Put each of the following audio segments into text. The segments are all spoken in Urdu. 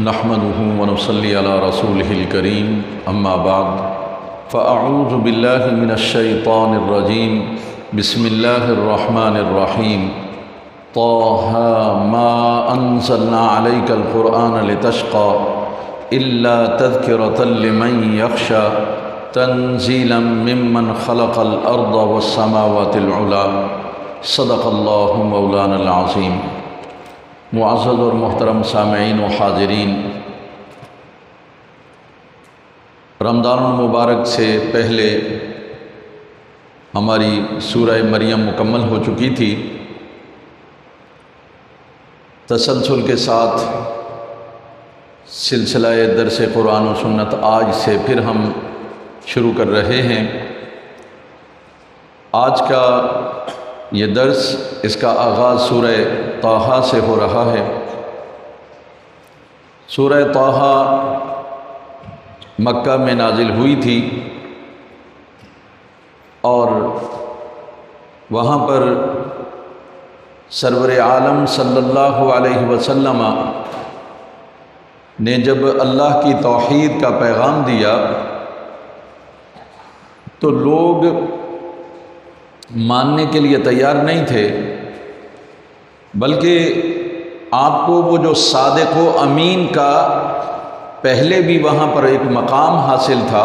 نحمده ونصلي على رسوله الكريم اما بعد فاعوذ بالله من الشيطان الرجيم بسم الله الرحمن الرحيم طه ما انزلنا عليك القرآن لتشقى الا تذكرة لمن يخشى تنزيلا ممن خلق الارض والسماوات العلى صدق الله مولانا العظيم۔ معزز اور محترم سامعین و حاضرین، رمضان المبارک سے پہلے ہماری سورہ مریم مکمل ہو چکی تھی۔ تسلسل کے ساتھ سلسلہ درس قرآن و سنت آج سے پھر ہم شروع کر رہے ہیں۔ آج کا یہ درس، اس کا آغاز سورہ طٰہٰ سے ہو رہا ہے۔ سورہ طٰہٰ مکہ میں نازل ہوئی تھی اور وہاں پر سرور عالم صلی اللہ علیہ وسلم نے جب اللہ کی توحید کا پیغام دیا تو لوگ ماننے کے لیے تیار نہیں تھے، بلکہ آپ کو وہ جو صادق و امین کا پہلے بھی وہاں پر ایک مقام حاصل تھا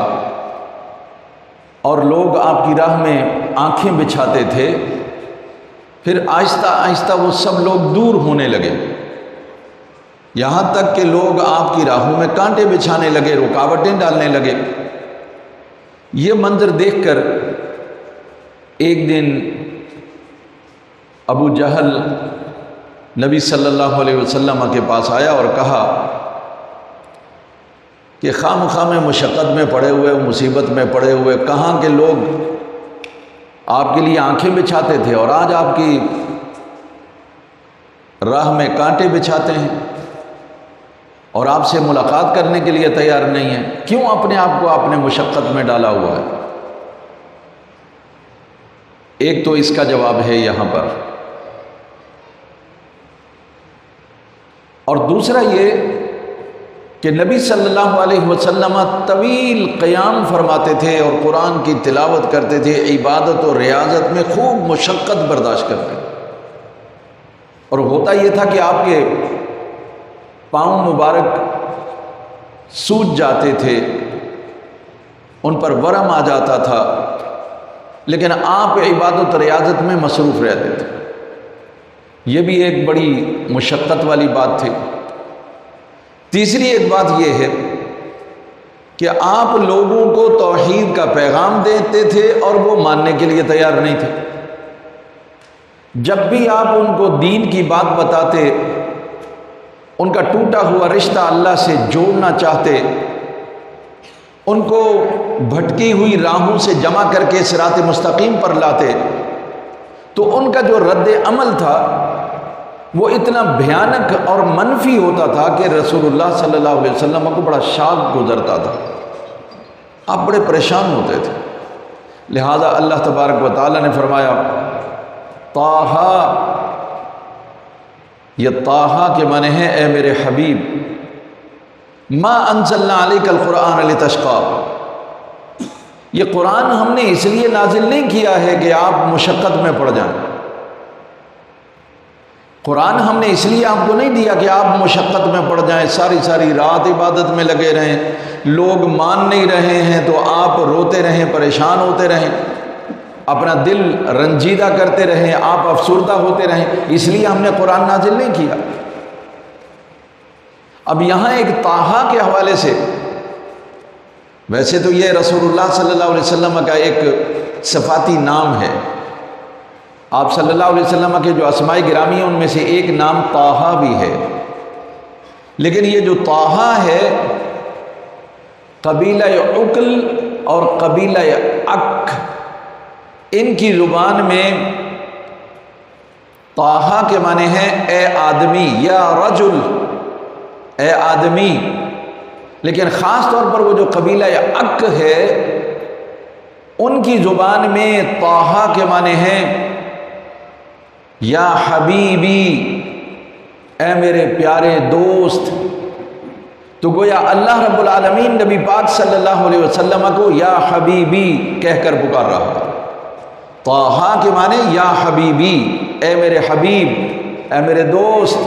اور لوگ آپ کی راہ میں آنکھیں بچھاتے تھے، پھر آہستہ آہستہ وہ سب لوگ دور ہونے لگے، یہاں تک کہ لوگ آپ کی راہوں میں کانٹے بچھانے لگے، رکاوٹیں ڈالنے لگے۔ یہ منظر دیکھ کر ایک دن ابو جہل نبی صلی اللہ علیہ وسلم کے پاس آیا اور کہا کہ خواہ مخواہ میں مشقت میں پڑے ہوئے، مصیبت میں پڑے ہوئے، کہاں کے لوگ آپ کے لیے آنکھیں بچھاتے تھے اور آج آپ کی راہ میں کانٹے بچھاتے ہیں اور آپ سے ملاقات کرنے کے لیے تیار نہیں ہیں، کیوں اپنے آپ کو آپ نے مشقت میں ڈالا ہوا ہے؟ ایک تو اس کا جواب ہے یہاں پر، اور دوسرا یہ کہ نبی صلی اللہ علیہ وسلم طویل قیام فرماتے تھے اور قرآن کی تلاوت کرتے تھے، عبادت اور ریاضت میں خوب مشقت برداشت کرتے تھے، اور ہوتا یہ تھا کہ آپ کے پاؤں مبارک سوج جاتے تھے، ان پر ورم آ جاتا تھا، لیکن آپ عبادت و ریاضت میں مصروف رہتے تھے۔ یہ بھی ایک بڑی مشقت والی بات تھی۔ تیسری ایک بات یہ ہے کہ آپ لوگوں کو توحید کا پیغام دیتے تھے اور وہ ماننے کے لیے تیار نہیں تھے۔ جب بھی آپ ان کو دین کی بات بتاتے، ان کا ٹوٹا ہوا رشتہ اللہ سے جوڑنا چاہتے، ان کو بھٹکی ہوئی راہوں سے جمع کر کے صراط مستقیم پر لاتے، تو ان کا جو رد عمل تھا وہ اتنا بھیانک اور منفی ہوتا تھا کہ رسول اللہ صلی اللہ علیہ وسلم کو بڑا شاق گزرتا تھا، آپ بڑے پریشان ہوتے تھے۔ لہذا اللہ تبارک و تعالیٰ نے فرمایا طٰہٰ، یہ طٰہٰ کے معنی ہے اے میرے حبیب، ما انزلنا علیک القرآن لتشقی، یہ قرآن ہم نے اس لیے نازل نہیں کیا ہے کہ آپ مشقت میں پڑ جائیں، قرآن ہم نے اس لیے آپ کو نہیں دیا کہ آپ مشقت میں پڑ جائیں، ساری رات عبادت میں لگے رہیں، لوگ مان نہیں رہے ہیں تو آپ روتے رہیں، پریشان ہوتے رہیں، اپنا دل رنجیدہ کرتے رہیں، آپ افسردہ ہوتے رہیں، اس لیے ہم نے قرآن نازل نہیں کیا۔ اب یہاں ایک طٰہٰ کے حوالے سے، ویسے تو یہ رسول اللہ صلی اللہ علیہ وسلم کا ایک صفاتی نام ہے، آپ صلی اللہ علیہ وسلم کے جو اسماء گرامی ہیں ان میں سے ایک نام طٰہٰ بھی ہے، لیکن یہ جو طٰہٰ ہے قبیلہ عقل اور قبیلہ اک، ان کی زبان میں طٰہٰ کے معنی ہے اے آدمی یا رجل، اے آدمی، لیکن خاص طور پر وہ جو قبیلہ اک ہے ان کی زبان میں طٰہٰ کے معنی ہے یا حبیبی، اے میرے پیارے دوست، تو گویا اللہ رب العالمین نبی پاک صلی اللہ علیہ وسلم کو یا حبیبی کہہ کر پکار رہا ہے۔ طٰہٰ کے معنی یا حبیبی، اے میرے حبیب، اے میرے دوست،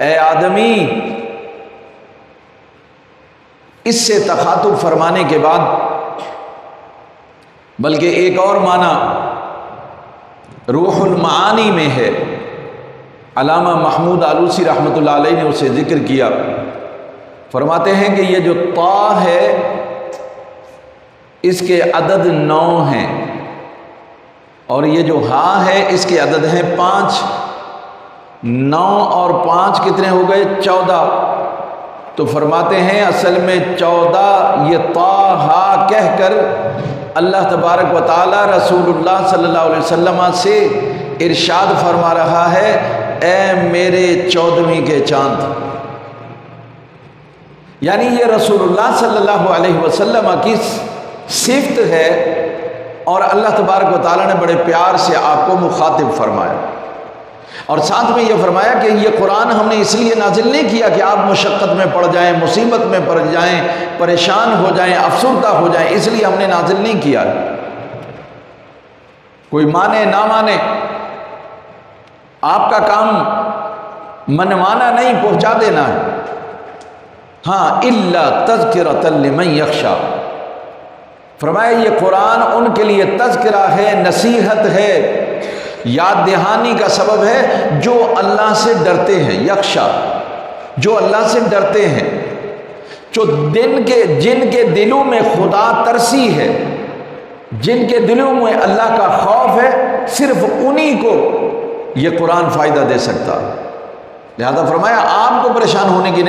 اے آدمی۔ اس سے تخاطب فرمانے کے بعد بلکہ ایک اور معنی روح المعانی میں ہے، علامہ محمود آلوسی رحمۃ اللہ علیہ نے اسے ذکر کیا۔ فرماتے ہیں کہ یہ جو طا ہے اس کے عدد 9 ہیں، اور یہ جو ہا ہے اس کے عدد ہیں 5۔ 9 اور 5 کتنے ہو گئے؟ 14۔ تو فرماتے ہیں اصل میں 14 یہ طا ہا کہہ کر اللہ تبارک و تعالی رسول اللہ صلی اللہ علیہ وسلم سے ارشاد فرما رہا ہے، اے میرے 14ویں کے چاند۔ یعنی یہ رسول اللہ صلی اللہ علیہ وسلم کی صفت ہے، اور اللہ تبارک و تعالی نے بڑے پیار سے آپ کو مخاطب فرمایا، اور ساتھ میں یہ فرمایا کہ یہ قرآن ہم نے اس لیے نازل نہیں کیا کہ آپ مشقت میں پڑ جائیں، مصیبت میں پڑ جائیں، پریشان ہو جائیں، افسردہ ہو جائیں، اس لیے ہم نے نازل نہیں کیا۔ کوئی مانے نہ مانے، آپ کا کام منوانا نہیں، پہنچا دینا ہے۔ ہاں الا تذکرۃ لمن یخشی، فرمایا یہ قرآن ان کے لیے تذکرہ ہے، نصیحت ہے، یاد دہانی کا سبب ہے جو اللہ سے ڈرتے ہیں۔ یخشا، جو اللہ سے ڈرتے ہیں، جو جن کے دلوں میں خدا ترسی ہے، جن کے دلوں میں اللہ کا خوف ہے، صرف انہی کو یہ قرآن فائدہ دے سکتا ہے۔ لہذا فرمایا آپ کو پریشان ہونے کی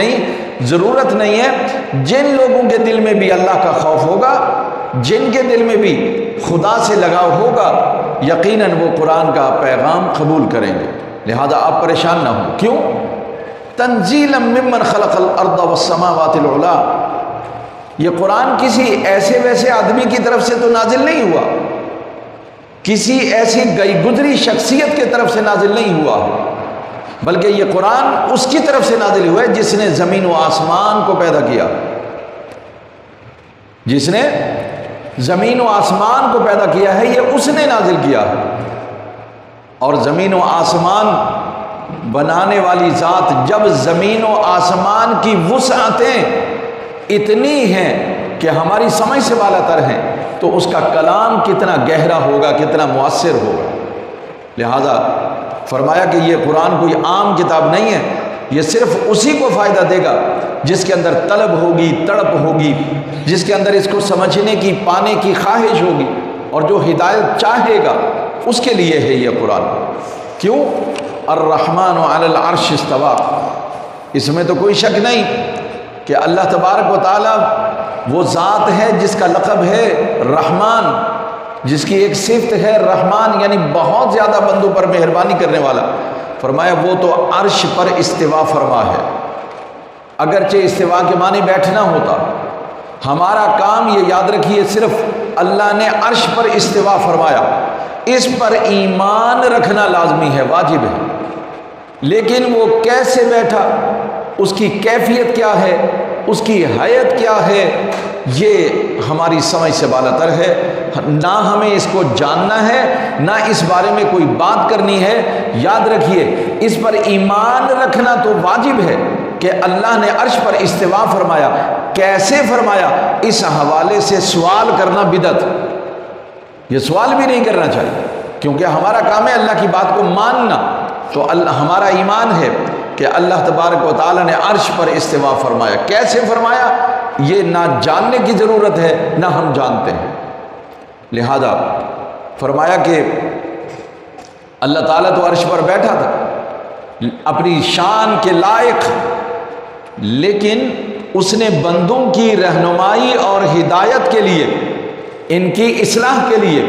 ضرورت نہیں ہے۔ جن لوگوں کے دل میں بھی اللہ کا خوف ہوگا، جن کے دل میں بھی خدا سے لگاؤ ہوگا، یقیناً وہ قرآن کا پیغام قبول کریں گے۔ لہذا آپ پریشان نہ ہوں۔ کیوں؟ تنزیلا ممن خلق الارض والسماوات العلی، یہ قرآن کسی ایسے ویسے آدمی کی طرف سے تو نازل نہیں ہوا، کسی ایسی گئی گزری شخصیت کی طرف سے نازل نہیں ہوا، بلکہ یہ قرآن اس کی طرف سے نازل ہوا ہے جس نے زمین و آسمان کو پیدا کیا، جس نے زمین و آسمان کو پیدا کیا ہے، یہ اس نے نازل کیا ہے۔ اور زمین و آسمان بنانے والی ذات جب زمین و آسمان کی وسعتیں اتنی ہیں کہ ہماری سمجھ سے بالا تر ہیں، تو اس کا کلام کتنا گہرا ہوگا، کتنا مؤثر ہوگا۔ لہذا فرمایا کہ یہ قرآن کوئی عام کتاب نہیں ہے، یہ صرف اسی کو فائدہ دے گا جس کے اندر طلب ہوگی، تڑپ ہوگی، جس کے اندر اس کو سمجھنے کی، پانے کی خواہش ہوگی، اور جو ہدایت چاہے گا اس کے لیے ہے یہ قرآن۔ کیوں؟ الرحمن علی العرش استوی، اس میں تو کوئی شک نہیں کہ اللہ تبارک و تعالی وہ ذات ہے جس کا لقب ہے رحمان، جس کی ایک صفت ہے رحمان، یعنی بہت زیادہ بندوں پر مہربانی کرنے والا۔ فرمایا وہ تو عرش پر استوا فرما ہے۔ اگرچہ استوا کے معنی بیٹھنا ہوتا، ہمارا کام یہ یاد رکھیے صرف اللہ نے عرش پر استوا فرمایا، اس پر ایمان رکھنا لازمی ہے، واجب ہے، لیکن وہ کیسے بیٹھا، اس کی کیفیت کیا ہے، اس کی حیت کیا ہے، یہ ہماری سمجھ سے بالاتر ہے۔ نہ ہمیں اس کو جاننا ہے، نہ اس بارے میں کوئی بات کرنی ہے۔ یاد رکھیے اس پر ایمان رکھنا تو واجب ہے کہ اللہ نے عرش پر استوا فرمایا، کیسے فرمایا، اس حوالے سے سوال کرنا بدعت، یہ سوال بھی نہیں کرنا چاہیے، کیونکہ ہمارا کام ہے اللہ کی بات کو ماننا۔ تو ہمارا ایمان ہے کہ اللہ تبارک و تعالیٰ نے عرش پر استوا فرمایا، کیسے فرمایا یہ نہ جاننے کی ضرورت ہے، نہ ہم جانتے ہیں۔ لہذا فرمایا کہ اللہ تعالیٰ تو عرش پر بیٹھا تھا اپنی شان کے لائق، لیکن اس نے بندوں کی رہنمائی اور ہدایت کے لیے، ان کی اصلاح کے لیے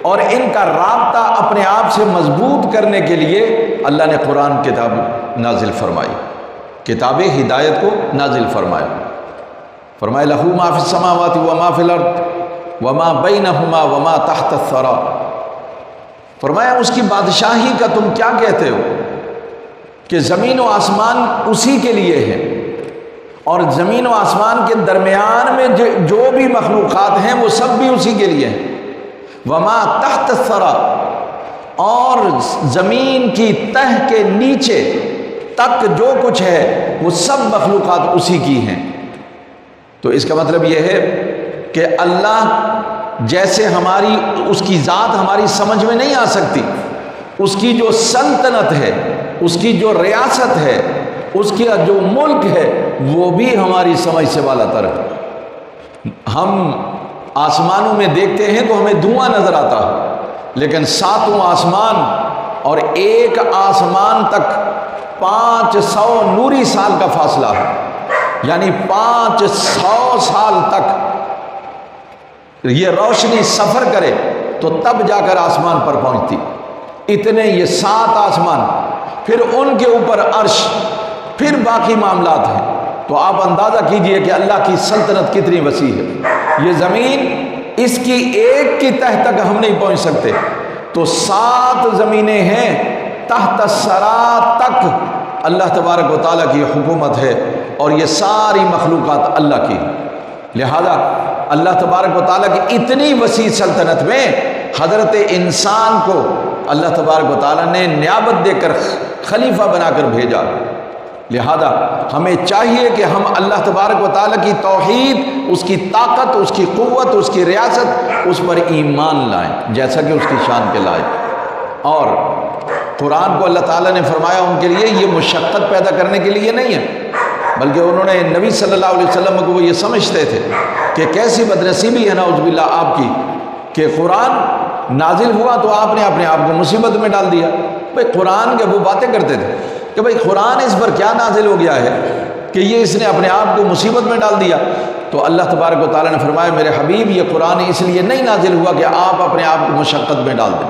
اور ان کا رابطہ اپنے آپ سے مضبوط کرنے کے لیے اللہ نے قرآن کتاب نازل فرمائی، کتاب ہدایت کو نازل فرمایا۔ فرمایا لہو ما فی السماوات وما فی الارض وما بینہما وما تحت الثری، فرمایا اس کی بادشاہی کا تم کیا کہتے ہو کہ زمین و آسمان اسی کے لیے ہے، اور زمین و آسمان کے درمیان میں جو بھی مخلوقات ہیں وہ سب بھی اسی کے لیے ہیں۔ وما تحت الثری، اور زمین کی تہ کے نیچے تک جو کچھ ہے وہ سب مخلوقات اسی کی ہیں۔ تو اس کا مطلب یہ ہے کہ اللہ جیسے ہماری اس کی ذات ہماری سمجھ میں نہیں آ سکتی، اس کی جو سلطنت ہے، اس کی جو ریاست ہے، اس کا جو ملک ہے، وہ بھی ہماری سمجھ سے بالا تر ہے۔ ہم آسمانوں میں دیکھتے ہیں تو ہمیں دھواں نظر آتا ہے، لیکن 7واں آسمان اور ایک آسمان تک 500 نوری سال کا فاصلہ ہے، یعنی 500 سال تک یہ روشنی سفر کرے تو تب جا کر آسمان پر پہنچتی۔ اتنے یہ 7 آسمان، پھر ان کے اوپر عرش، پھر باقی معاملات ہیں۔ تو آپ اندازہ کیجئے کہ اللہ کی سلطنت کتنی وسیع ہے۔ یہ زمین، اس کی ایک کی تہ تک ہم نہیں پہنچ سکتے، تو 7 زمینیں ہیں تحت الثری تک اللہ تبارک و تعالیٰ کی حکومت ہے، اور یہ ساری مخلوقات اللہ کی۔ لہذا اللہ تبارک و تعالیٰ کی اتنی وسیع سلطنت میں حضرت انسان کو اللہ تبارک و تعالیٰ نے نیابت دے کر خلیفہ بنا کر بھیجا۔ لہذا ہمیں چاہیے کہ ہم اللہ تبارک و تعالیٰ کی توحید، اس کی طاقت، اس کی قوت، اس کی ریاست، اس پر ایمان لائیں جیسا کہ اس کی شان کے لائق۔ اور قرآن کو اللہ تعالیٰ نے فرمایا ان کے لیے یہ مشقت پیدا کرنے کے لیے نہیں ہے، بلکہ انہوں نے نبی صلی اللہ علیہ وسلم کو وہ یہ سمجھتے تھے کہ کیسی بدنصیبی ہے نعوذ باللہ آپ کی کہ قرآن نازل ہوا تو آپ نے اپنے آپ کو مصیبت میں ڈال دیا۔ بھائی قرآن کے وہ باتیں کرتے تھے کہ بھائی قرآن اس پر کیا نازل ہو گیا ہے کہ یہ اس نے اپنے آپ کو مصیبت میں ڈال دیا۔ تو اللہ تبارک و تعالیٰ نے فرمایا میرے حبیب یہ قرآن اس لیے نہیں نازل ہوا کہ آپ اپنے آپ کو مشقت میں ڈال دیں،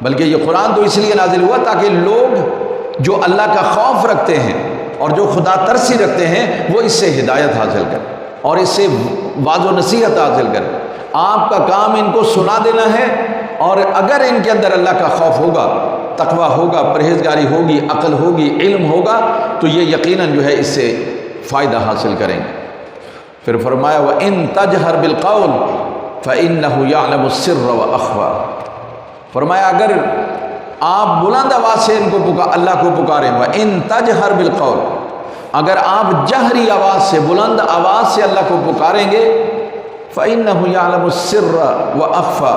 بلکہ یہ قرآن تو اس لیے نازل ہوا تاکہ لوگ جو اللہ کا خوف رکھتے ہیں اور جو خدا ترسی رکھتے ہیں وہ اس سے ہدایت حاصل کریں اور اس سے واضح و نصیحت حاصل کریں۔ آپ کا کام ان کو سنا دینا ہے، اور اگر ان کے اندر اللہ کا خوف ہوگا، تقویٰ ہوگا، پرہیزگاری ہوگی، عقل ہوگی، علم ہوگا، تو یہ یقیناً جو ہے اس سے فائدہ حاصل کریں گے۔ پھر فرمایا وَإِن تَجْهَرْ بِالْقَوْلِ فَإِنَّهُ يَعْلَمُ السِّرَّ وَأَخْفَى، فرمایا اگر آپ بلند آواز سے ان کو اللہ کو پکاریں، وَإِن تَجْهَرْ بِالْقَوْلِ، اگر آپ جہری آواز سے، بلند آواز سے اللہ کو پکاریں گے، فَإِنَّهُ يَعْلَمُ السِّرَّ وَأَخْفَى،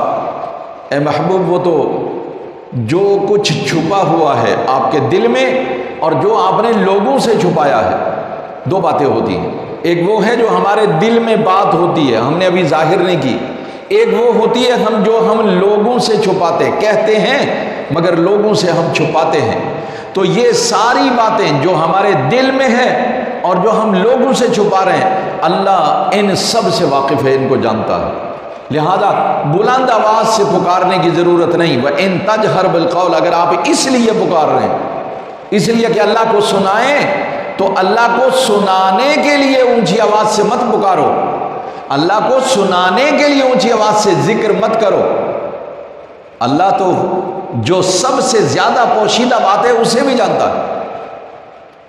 اے محبوب وہ تو جو کچھ چھپا ہوا ہے آپ کے دل میں اور جو آپ نے لوگوں سے چھپایا ہے، دو باتیں ہوتی ہیں۔ ایک وہ ہے جو ہمارے دل میں بات ہوتی ہے، ہم نے ابھی ظاہر نہیں کی، ایک وہ ہوتی ہے ہم لوگوں سے چھپاتے، کہتے ہیں مگر لوگوں سے ہم چھپاتے ہیں۔ تو یہ ساری باتیں جو ہمارے دل میں ہے اور جو ہم لوگوں سے چھپا رہے ہیں، اللہ ان سب سے واقف ہے، ان کو جانتا ہے۔ لہذا بلند آواز سے پکارنے کی ضرورت نہیں۔ وَإِن تَجْهَرْ بِالْقَوْلِ، اگر آپ اس لیے پکار رہے ہیں، اس لیے کہ اللہ کو سنائیں، تو اللہ کو سنانے کے لیے اونچی آواز سے مت پکارو، اللہ کو سنانے کے لیے اونچی آواز سے ذکر مت کرو۔ اللہ تو جو سب سے زیادہ پوشیدہ بات ہے اسے بھی جانتا ہے،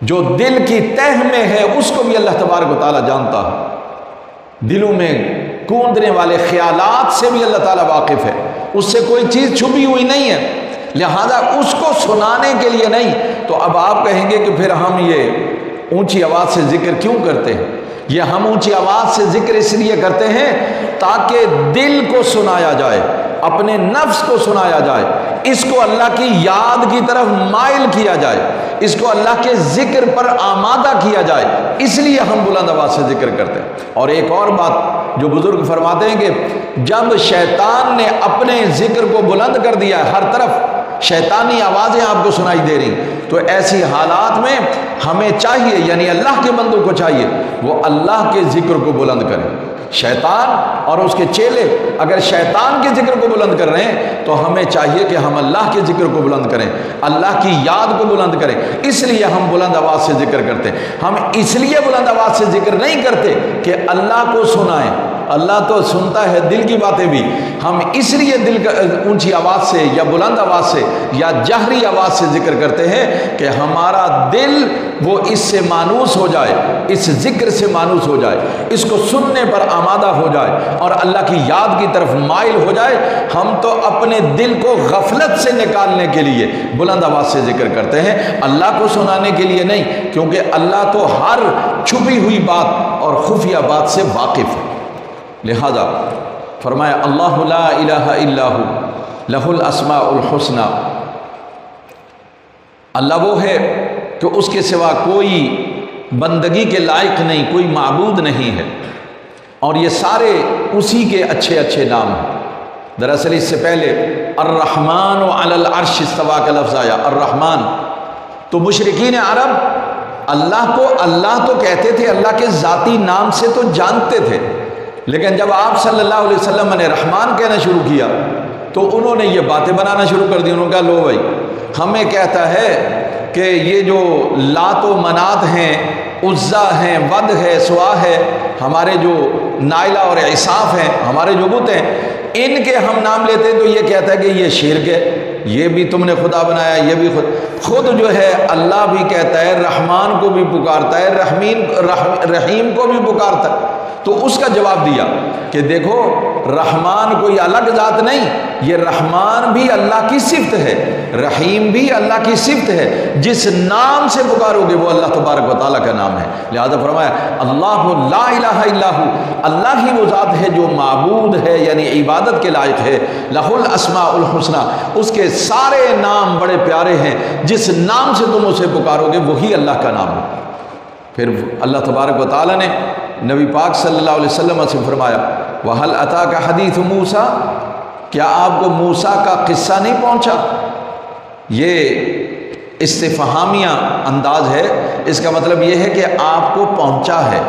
جو دل کی تہ میں ہے اس کو بھی اللہ تبارک و تعالیٰ جانتا ہے۔ دلوں میں کوندنے والے خیالات سے بھی اللہ تعالیٰ واقف ہے، اس سے کوئی چیز چھپی ہوئی نہیں ہے، لہذا اس کو سنانے کے لیے نہیں۔ تو اب آپ کہیں گے کہ پھر ہم یہ اونچی آواز سے ذکر کیوں کرتے ہیں؟ یہ ہم اونچی آواز سے ذکر اس لیے کرتے ہیں تاکہ دل کو سنایا جائے، اپنے نفس کو سنایا جائے، اس کو اللہ کی یاد کی طرف مائل کیا جائے، اس کو اللہ کے ذکر پر آمادہ کیا جائے، اس لیے ہم بلند آواز سے ذکر کرتے ہیں۔ اور ایک اور بات جو بزرگ فرماتے ہیں کہ جب شیطان نے اپنے ذکر کو بلند کر دیا ہے، ہر طرف شیطانی آوازیں آپ کو سنائی دے رہی، تو ایسی حالات میں ہمیں چاہیے، یعنی اللہ کے بندوں کو چاہیے وہ اللہ کے ذکر کو بلند کریں۔ شیطان اور اس کے چیلے اگر شیطان کے ذکر کو بلند کر رہے ہیں تو ہمیں چاہیے کہ ہم اللہ کے ذکر کو بلند کریں، اللہ کی یاد کو بلند کریں۔ اس لیے ہم بلند آواز سے ذکر کرتے ہیں۔ ہم اس لیے بلند آواز سے ذکر نہیں کرتے کہ اللہ کو سنائیں، اللہ تو سنتا ہے دل کی باتیں بھی. ہم اس لیے دل کا اونچی آواز سے یا بلند آواز سے یا جہری آواز سے ذکر کرتے ہیں کہ ہمارا دل وہ اس سے مانوس ہو جائے, اس ذکر سے مانوس ہو جائے, اس کو سننے پر آمادہ ہو جائے اور اللہ کی یاد کی طرف مائل ہو جائے. ہم تو اپنے دل کو غفلت سے نکالنے کے لیے بلند آواز سے ذکر کرتے ہیں, اللہ کو سنانے کے لیے نہیں, کیونکہ اللہ تو ہر چھپی ہوئی بات اور خفیہ بات سے واقف ہے. لہذا فرمایا اللہ لا الہ الا ہو لہ الاسماء الحسنی, اللہ وہ ہے کہ اس کے سوا کوئی بندگی کے لائق نہیں, کوئی معبود نہیں ہے, اور یہ سارے اسی کے اچھے اچھے نام ہیں. دراصل اس سے پہلے الرحمن علی العرش استویٰ کا لفظ آیا. الرحمن تو مشرکین عرب اللہ کو اللہ تو کہتے تھے, اللہ کے ذاتی نام سے تو جانتے تھے, لیکن جب آپ صلی اللہ علیہ وسلم نے رحمان کہنا شروع کیا تو انہوں نے یہ باتیں بنانا شروع کر دی. انہوں نے کہا لو بھائی, ہمیں کہتا ہے کہ یہ جو لات و منات ہیں, عزا ہیں, ود ہے, سوا ہے, ہمارے جو نائلہ اور عصاف ہیں, ہمارے جو بت ہیں, ان کے ہم نام لیتے ہیں تو یہ کہتا ہے کہ یہ شرک ہے, یہ بھی تم نے خدا بنایا, یہ بھی خود جو ہے اللہ بھی کہتا ہے, رحمان کو بھی پکارتا ہے, رحیم کو بھی پکارتا ہے. تو اس کا جواب دیا کہ دیکھو رحمان کوئی الگ ذات نہیں, یہ رحمان بھی اللہ کی صفت ہے, رحیم بھی اللہ کی صفت ہے, جس نام سے پکارو گے وہ اللہ تبارک و تعالیٰ کا نام ہے. لہذا فرمایا اللہ لا الہ الا ہو, اللہ ہی وہ ذات ہے جو معبود ہے یعنی عبادت کے لائق ہے, لہ الاسماء الحسنی, اس کے سارے نام بڑے پیارے ہیں, جس نام سے تم اسے پکارو گے وہی اللہ کا نام ہے. پھر اللہ تبارک و تعالیٰ نے نبی پاک صلی اللہ علیہ وسلم سے فرمایا وَهَلْ أَتَاكَ حَدِيثُ مُوسَىٰ, کیا آپ کو موسیٰ کا قصہ نہیں پہنچا. یہ استفہامیہ انداز ہے, اس کا مطلب یہ ہے کہ آپ کو پہنچا ہے,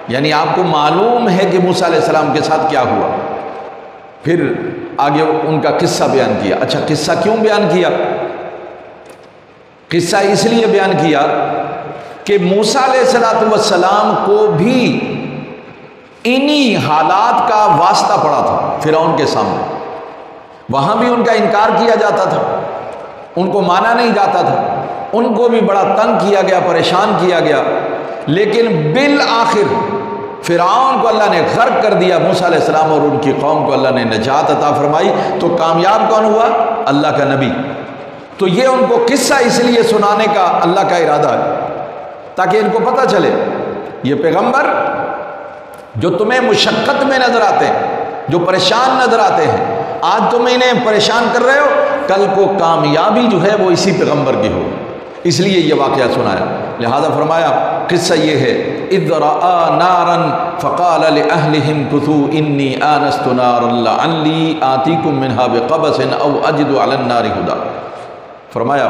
یعنی آپ کو معلوم ہے کہ موسیٰ علیہ السلام کے ساتھ کیا ہوا. پھر آگے ان کا قصہ بیان کیا. اچھا قصہ کیوں بیان کیا؟ قصہ اس لیے بیان کیا کہ موسیٰ علیہ السلام کو بھی انہی حالات کا واسطہ پڑا تھا فرعون کے سامنے. وہاں بھی ان کا انکار کیا جاتا تھا, ان کو مانا نہیں جاتا تھا, ان کو بھی بڑا تنگ کیا گیا, پریشان کیا گیا, لیکن بالآخر فرعون کو اللہ نے غرق کر دیا, موسیٰ علیہ السلام اور ان کی قوم کو اللہ نے نجات عطا فرمائی. تو کامیاب کون ہوا؟ اللہ کا نبی. تو یہ ان کو قصہ اس لیے سنانے کا اللہ کا ارادہ ہے تاکہ ان کو پتہ چلے یہ پیغمبر جو تمہیں مشقت میں نظر آتے ہیں, جو پریشان نظر آتے ہیں, آج تم انہیں پریشان کر رہے ہو, کل کو کامیابی جو ہے وہ اسی پیغمبر کی ہو. اس لیے یہ واقعہ سنایا. لہذا فرمایا قصہ یہ ہے اذ رأى نارا فقال لأهلهم كثوا إني آنست نارا لعلي آتيكم منها بقبس أو أجد على النار هدى. فرمایا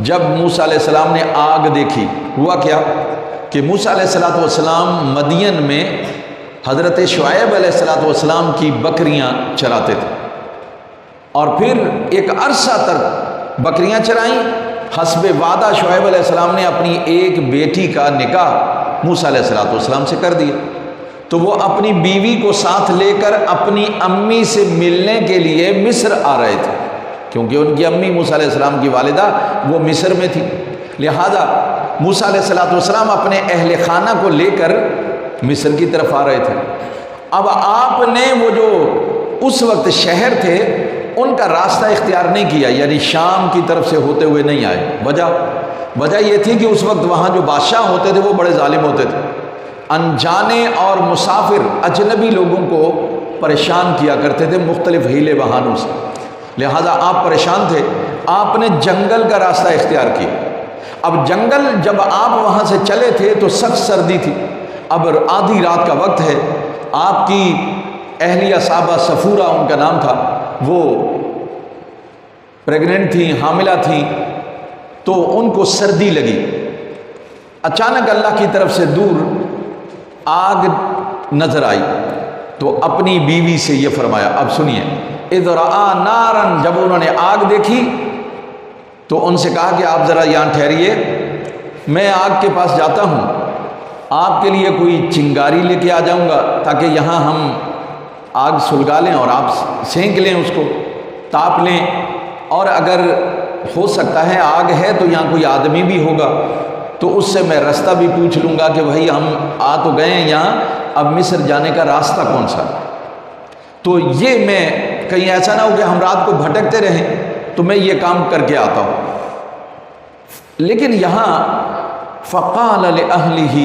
جب موسیٰ علیہ السلام نے آگ دیکھی, ہوا کیا کہ موسیٰ علیہ السلام مدین میں حضرت شعیب علیہ السلام کی بکریاں چراتے تھے, اور پھر ایک عرصہ تک بکریاں چرائیں. حسب وعدہ شعیب علیہ السلام نے اپنی ایک بیٹی کا نکاح موسیٰ علیہ السلام سے کر دیا. تو وہ اپنی بیوی کو ساتھ لے کر اپنی امی سے ملنے کے لیے مصر آ رہے تھے, کیونکہ ان کی امی موسیٰ علیہ السلام کی والدہ وہ مصر میں تھی. لہذا موسیٰ علیہ السلام اپنے اہل خانہ کو لے کر مصر کی طرف آ رہے تھے. اب آپ نے وہ جو اس وقت شہر تھے ان کا راستہ اختیار نہیں کیا, یعنی شام کی طرف سے ہوتے ہوئے نہیں آئے. وجہ یہ تھی کہ اس وقت وہاں جو بادشاہ ہوتے تھے وہ بڑے ظالم ہوتے تھے, انجانے اور مسافر اجنبی لوگوں کو پریشان کیا کرتے تھے مختلف ہیلے بہانوں سے. لہذا آپ پریشان تھے, آپ نے جنگل کا راستہ اختیار کیا. اب جنگل جب آپ وہاں سے چلے تھے تو سخت سردی تھی, اب آدھی رات کا وقت ہے. آپ کی اہلیہ صاحبہ صفورہ ان کا نام تھا, وہ پریگننٹ تھیں, حاملہ تھیں, تو ان کو سردی لگی. اچانک اللہ کی طرف سے دور آگ نظر آئی تو اپنی بیوی سے یہ فرمایا. اب سنیے, اذ رأى نارا, جب انہوں نے آگ دیکھی تو ان سے کہا کہ آپ ذرا یہاں ٹھہریے, میں آگ کے پاس جاتا ہوں آپ کے لیے کوئی چنگاری لے کے آ جاؤں گا تاکہ یہاں ہم آگ سلگا لیں اور آپ سینک لیں، اس کو تاپ لیں، اور اگر ہو سکتا ہے آگ ہے تو یہاں کوئی آدمی بھی ہوگا تو اس سے میں راستہ بھی پوچھ لوں گا کہ بھائی ہم آ تو گئے ہیں یہاں، اب مصر جانے کا راستہ کون سا؟ تو یہ میں کہیں ایسا نہ ہو کہ ہم رات کو بھٹکتے رہیں، تو میں یہ کام کر کے آتا ہوں۔ لیکن یہاں فقال لأہلہ،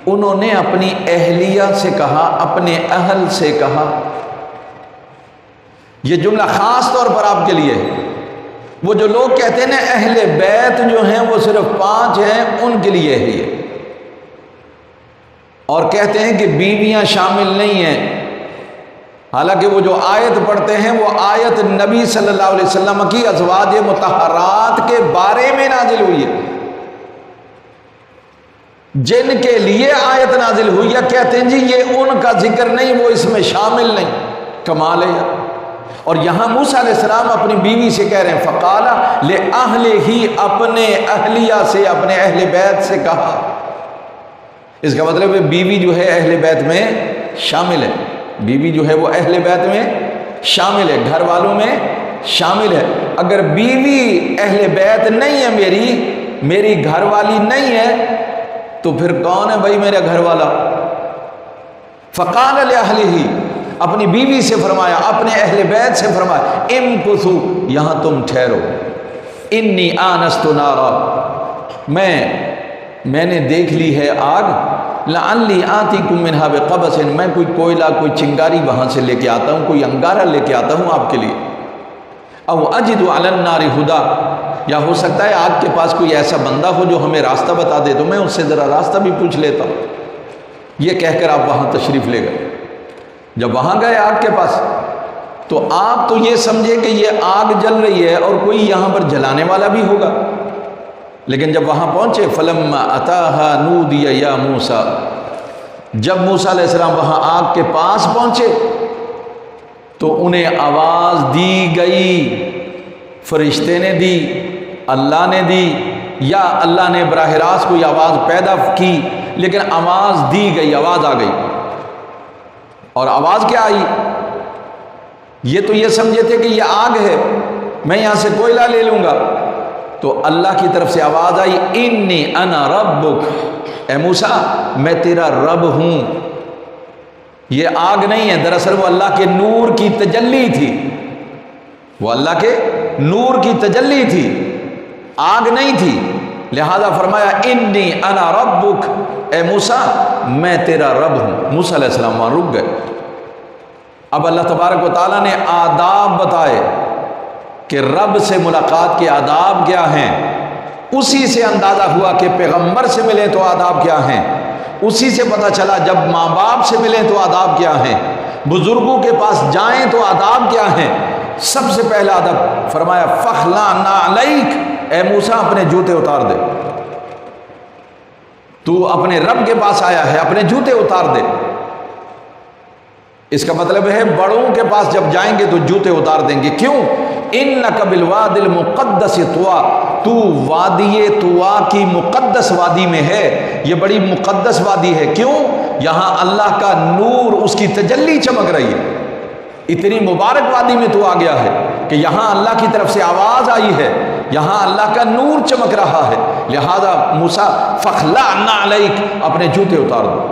انہوں نے اپنی اہلیہ سے کہا، اپنے اہل سے کہا۔ یہ جملہ خاص طور پر آپ کے لیے ہے۔ وہ جو لوگ کہتے ہیں نا اہل بیت جو ہیں وہ صرف 5 ہیں، ان کے لیے ہے یہ، اور کہتے ہیں کہ بیویاں شامل نہیں ہیں، حالانکہ وہ جو آیت پڑھتے ہیں وہ آیت نبی صلی اللہ علیہ وسلم کی ازواج مطہرات کے بارے میں نازل ہوئی ہے، جن کے لیے آیت نازل ہوئی ہے، کہتے ہیں جی یہ ان کا ذکر نہیں، وہ اس میں شامل نہیں۔ کمال ہے۔ اور یہاں موسیٰ علیہ السلام اپنی بیوی سے کہہ رہے ہیں فقال لأہلہ، اپنے اہلیہ سے، اپنے اہل بیت سے کہا۔ اس کا مطلب ہے بیوی جو ہے اہل بیت میں شامل ہے، بیوی جو ہے وہ اہل بیت میں شامل ہے، گھر والوں میں شامل ہے۔ اگر بیوی اہل بیت نہیں ہے، میری گھر والی نہیں ہے، تو پھر کون ہے بھائی میرا گھر والا؟ فقال لأہلہ، اپنی بیوی سے فرمایا، اپنے اہل بیت سے فرمایا امکثوا، یہاں تم ٹھہرو، انی آنست نارا، میں نے دیکھ لی ہے آگ، لعلی آتیکم منہا بقبس، میں کوئی کوئلہ، کوئی چنگاری وہاں سے لے کے آتا ہوں، کوئی انگارہ لے کے آتا ہوں آپ کے لیے، او اجد علی النار ہدی، یا ہو سکتا ہے آگ کے پاس کوئی ایسا بندہ ہو جو ہمیں راستہ بتا دے، تو میں اس سے ذرا راستہ بھی پوچھ لیتا ہوں۔ یہ کہہ کر آپ وہاں تشریف لے گئے۔ جب وہاں گئے آگ کے پاس تو آپ تو یہ سمجھے کہ یہ آگ جل رہی ہے اور کوئی یہاں پر جلانے والا بھی ہوگا، لیکن جب وہاں پہنچے فلما اتاہا نودی یا موسیٰ، جب موسیٰ علیہ السلام وہاں آگ کے پاس پہنچے تو انہیں آواز دی گئی، فرشتے نے دی، اللہ نے دی، یا اللہ نے براہ راست کوئی آواز پیدا کی، لیکن آواز دی گئی، آواز آ گئی۔ اور آواز کیا آئی؟ یہ تو یہ سمجھے تھے کہ یہ آگ ہے، میں یہاں سے کوئلہ لے لوں گا، تو اللہ کی طرف سے آواز آئی انی انا ربک، اے موسیٰ میں تیرا رب ہوں۔ یہ آگ نہیں ہے، دراصل وہ اللہ کے نور کی تجلی تھی، وہ اللہ کے نور کی تجلی تھی، آگ نہیں تھی۔ لہذا فرمایا انی انا ربک، اے موسیٰ میں تیرا رب ہوں۔ موسیٰ علیہ السلام وہاں رک گئے۔ اب اللہ تبارک و تعالیٰ نے آداب بتائے کہ رب سے ملاقات کے آداب کیا ہیں، اسی سے اندازہ ہوا کہ پیغمبر سے ملیں تو آداب کیا ہیں، اسی سے پتہ چلا جب ماں باپ سے ملیں تو آداب کیا ہیں، بزرگوں کے پاس جائیں تو آداب کیا ہیں۔ سب سے پہلا ادب فرمایا فخلع نعلیک، اے موسیٰ اپنے جوتے اتار دے، تو اپنے رب کے پاس آیا ہے، اپنے جوتے اتار دے۔ اس کا مطلب ہے بڑوں کے پاس جب جائیں گے تو جوتے اتار دیں گے۔ کیوں؟ انک بالوادی المقدس طویٰ، تو وادی طویٰ کی مقدس وادی میں ہے، یہ بڑی مقدس وادی ہے۔ کیوں؟ یہاں اللہ کا نور، اس کی تجلی چمک رہی ہے، اتنی مبارک وادی میں تو آ گیا ہے کہ یہاں اللہ کی طرف سے آواز آئی ہے، یہاں اللہ کا نور چمک رہا ہے۔ لہذا موسیٰ فخلع نعلیک، اپنے جوتے اتار دو۔